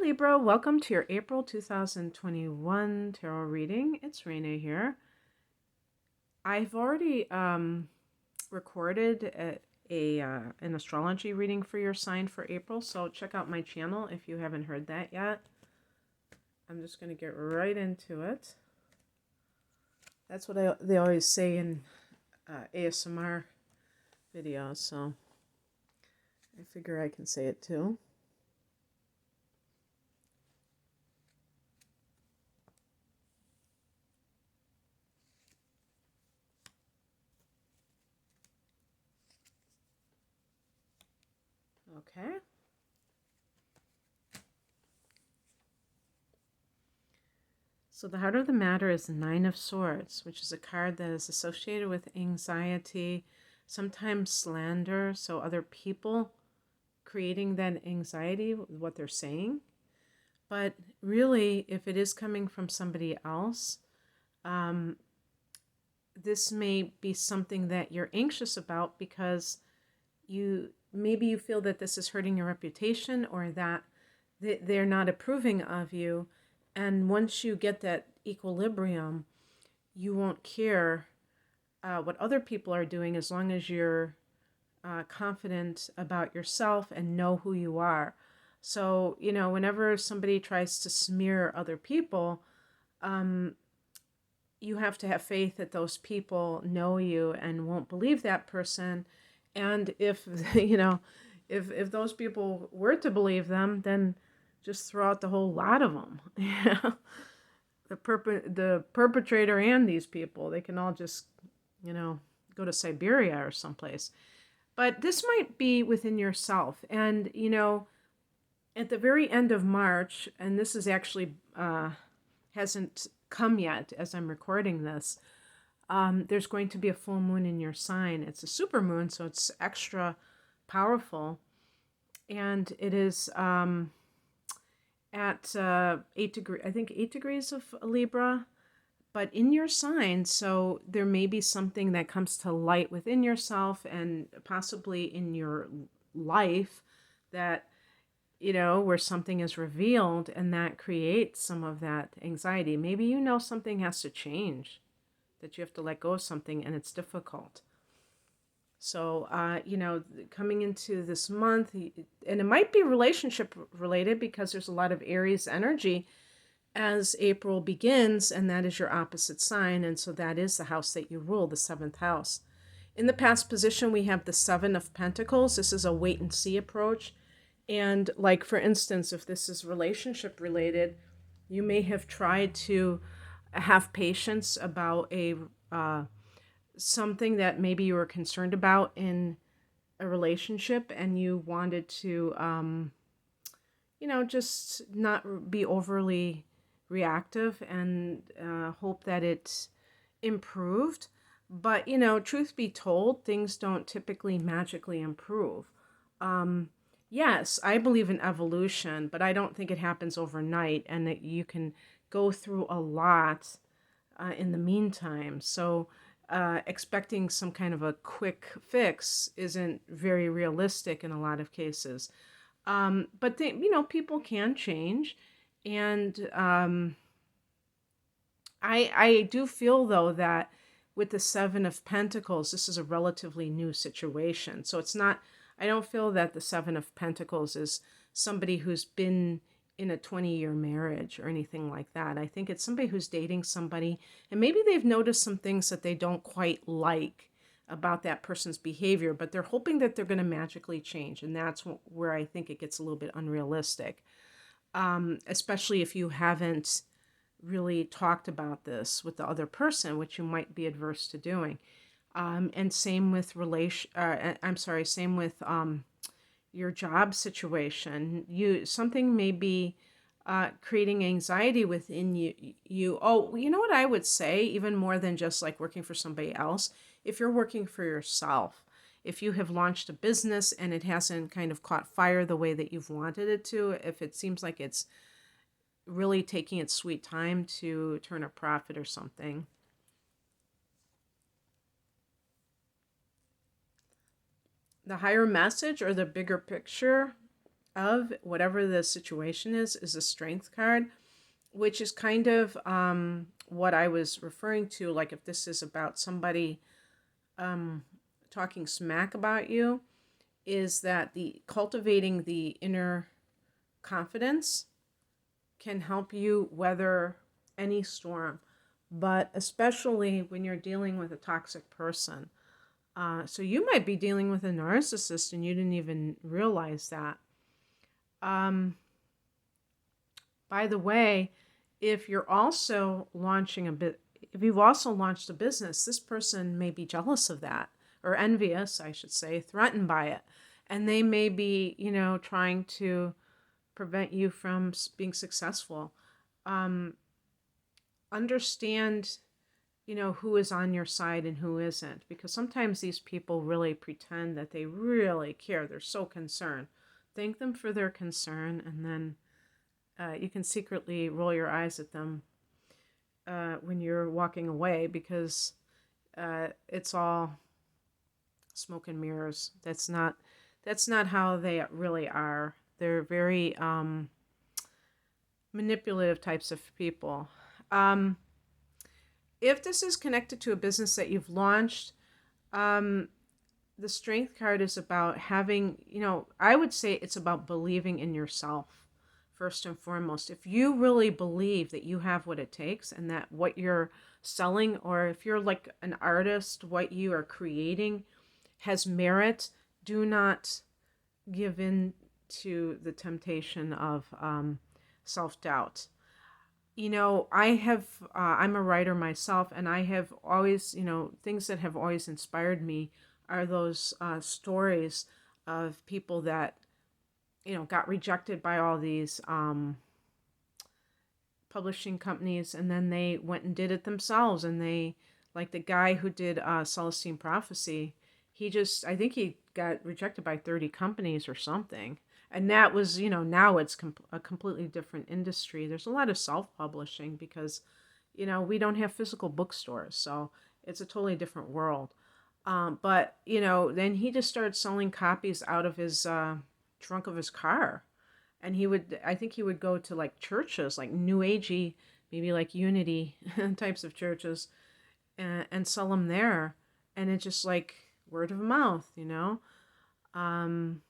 Libra, welcome to your April 2021 tarot reading. It's Renee here. I've already recorded an astrology reading for your sign for April, so check out my channel if you haven't heard that yet. I'm just going to get right into it. That's what they always say in ASMR videos, so I figure I can say it too. Okay. So the heart of the matter is the Nine of Swords, which is a card that is associated with anxiety, sometimes slander, so other people creating that anxiety with what they're saying. But really, if it is coming from somebody else, this may be something that you're anxious about because maybe you feel that this is hurting your reputation or that they're not approving of you. And once you get that equilibrium, you won't care what other people are doing as long as you're confident about yourself and know who you are. So, whenever somebody tries to smear other people, you have to have faith that those people know you and won't believe that person. And if, if those people were to believe them, then just throw out the whole lot of them. The perpetrator and these people, they can all just, go to Siberia or someplace. But this might be within yourself. And, at the very end of March, and this is actually hasn't come yet as I'm recording this, there's going to be a full moon in your sign. It's a super moon, so it's extra powerful. And it is at 8 degrees, I think 8 degrees of Libra, but in your sign. So there may be something that comes to light within yourself and possibly in your life that, where something is revealed and that creates some of that anxiety. Maybe something has to change, that you have to let go of something and it's difficult. So, coming into this month, and it might be relationship related because there's a lot of Aries energy as April begins, and that is your opposite sign. And so that is the house that you rule, the seventh house. In the past position, we have the Seven of Pentacles. This is a wait and see approach. And like, for instance, if this is relationship related, you may have tried to have patience about something that maybe you were concerned about in a relationship, and you wanted to, just not be overly reactive and hope that it improved. But, truth be told, things don't typically magically improve. Yes, I believe in evolution, but I don't think it happens overnight and that you can go through a lot in the meantime. So expecting some kind of a quick fix isn't very realistic in a lot of cases. But people can change. And I do feel, though, that with the Seven of Pentacles, this is a relatively new situation. So I don't feel that the Seven of Pentacles is somebody who's been in a 20-year marriage or anything like that. I think it's somebody who's dating somebody, and maybe they've noticed some things that they don't quite like about that person's behavior, but they're hoping that they're going to magically change. And that's where I think it gets a little bit unrealistic, especially if you haven't really talked about this with the other person, which you might be adverse to doing. And same with same with your job situation. Something may be creating anxiety within you. Oh, you know what I would say, even more than just like working for somebody else, if you're working for yourself, if you have launched a business and it hasn't kind of caught fire the way that you've wanted it to, if it seems like it's really taking its sweet time to turn a profit or something. The higher message or the bigger picture of whatever the situation is a strength card, which is kind of what I was referring to. Like if this is about somebody talking smack about you, is that the cultivating the inner confidence can help you weather any storm, but especially when you're dealing with a toxic person. So you might be dealing with a narcissist and you didn't even realize that. Um, by the way, if you're also launching if you've also launched a business, this person may be jealous of that, or envious, I should say, threatened by it. And they may be, trying to prevent you from being successful. Um, Understand, who is on your side and who isn't, because sometimes these people really pretend that they really care. They're so concerned. Thank them for their concern, and then you can secretly roll your eyes at them when you're walking away, because it's all smoke and mirrors. That's not how they really are. They're very manipulative types of people. If this is connected to a business that you've launched, the strength card is about having, I would say it's about believing in yourself first and foremost. If you really believe that you have what it takes and that what you're selling, or if you're like an artist, what you are creating has merit, do not give in to the temptation of self-doubt. I'm a writer myself, and I have always, things that have always inspired me are those stories of people that, got rejected by all these publishing companies, and then they went and did it themselves. And they, like the guy who did Celestine Prophecy, I think he got rejected by 30 companies or something. And that was, now it's a completely different industry. There's a lot of self-publishing because, we don't have physical bookstores. So it's a totally different world. But, then he just started selling copies out of his trunk of his car. And I think he would go to like churches, like New Agey, maybe like Unity types of churches, and sell them there. And it's just like word of mouth, And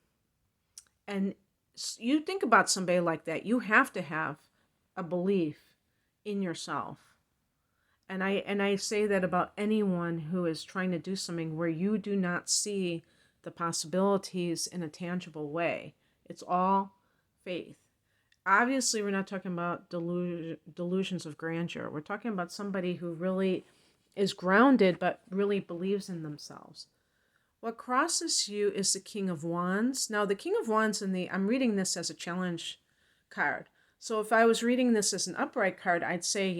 you think about somebody like that, you have to have a belief in yourself. And I say that about anyone who is trying to do something where you do not see the possibilities in a tangible way. It's all faith. Obviously, we're not talking about delusions of grandeur. We're talking about somebody who really is grounded but really believes in themselves. What crosses you is the King of Wands. Now, the King of Wands I'm reading this as a challenge card. So if I was reading this as an upright card, I'd say,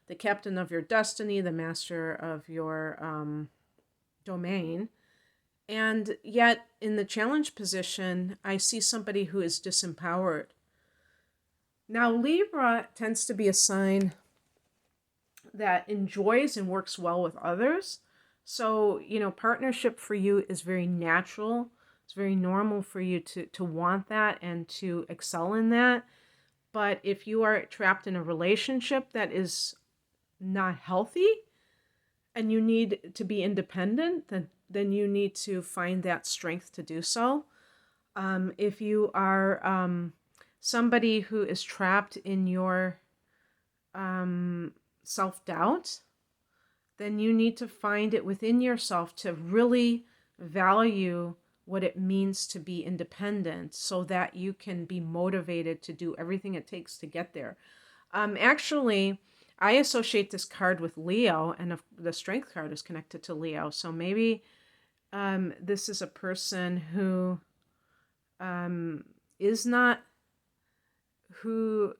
the captain of your destiny, the master of your domain. And yet, in the challenge position, I see somebody who is disempowered. Now, Libra tends to be a sign that enjoys and works well with others. So, partnership for you is very natural. It's very normal for you to want that and to excel in that. But if you are trapped in a relationship that is not healthy and you need to be independent, then you need to find that strength to do so. If you are somebody who is trapped in your self-doubt, then you need to find it within yourself to really value what it means to be independent so that you can be motivated to do everything it takes to get there. Actually, I associate this card with Leo, and the strength card is connected to Leo. So maybe this is a person who is not who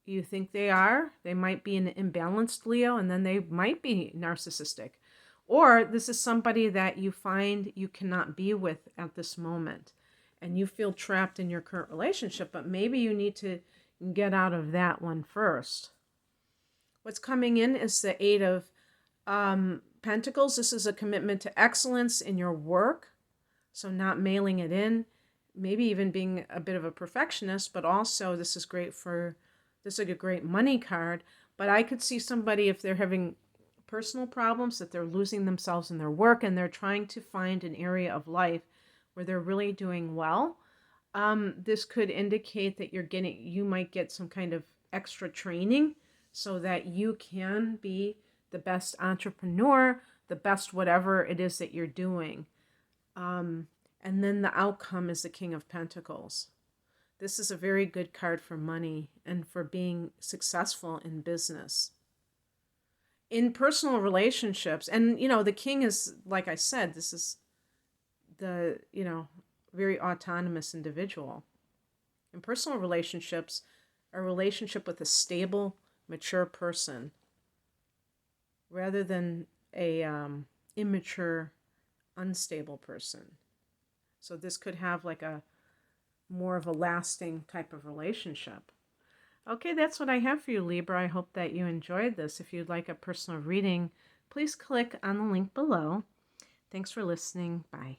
you think they are. They might be an imbalanced Leo, and then they might be narcissistic. Or this is somebody that you find you cannot be with at this moment, and you feel trapped in your current relationship, but maybe you need to get out of that one first. What's coming in is the Eight of Pentacles. This is a commitment to excellence in your work, so not mailing it in. maybe even being a bit of a perfectionist, but also this is a great money card. But I could see somebody, if they're having personal problems, that they're losing themselves in their work and they're trying to find an area of life where they're really doing well. This could indicate that you might get some kind of extra training so that you can be the best entrepreneur, the best whatever it is that you're doing. And then the outcome is the King of Pentacles. This is a very good card for money and for being successful in business. In personal relationships, and the king is, like I said, this is the, very autonomous individual. In personal relationships, a relationship with a stable, mature person rather than a immature, unstable person. So this could have like a more of a lasting type of relationship. Okay, that's what I have for you, Libra. I hope that you enjoyed this. If you'd like a personal reading, please click on the link below. Thanks for listening. Bye.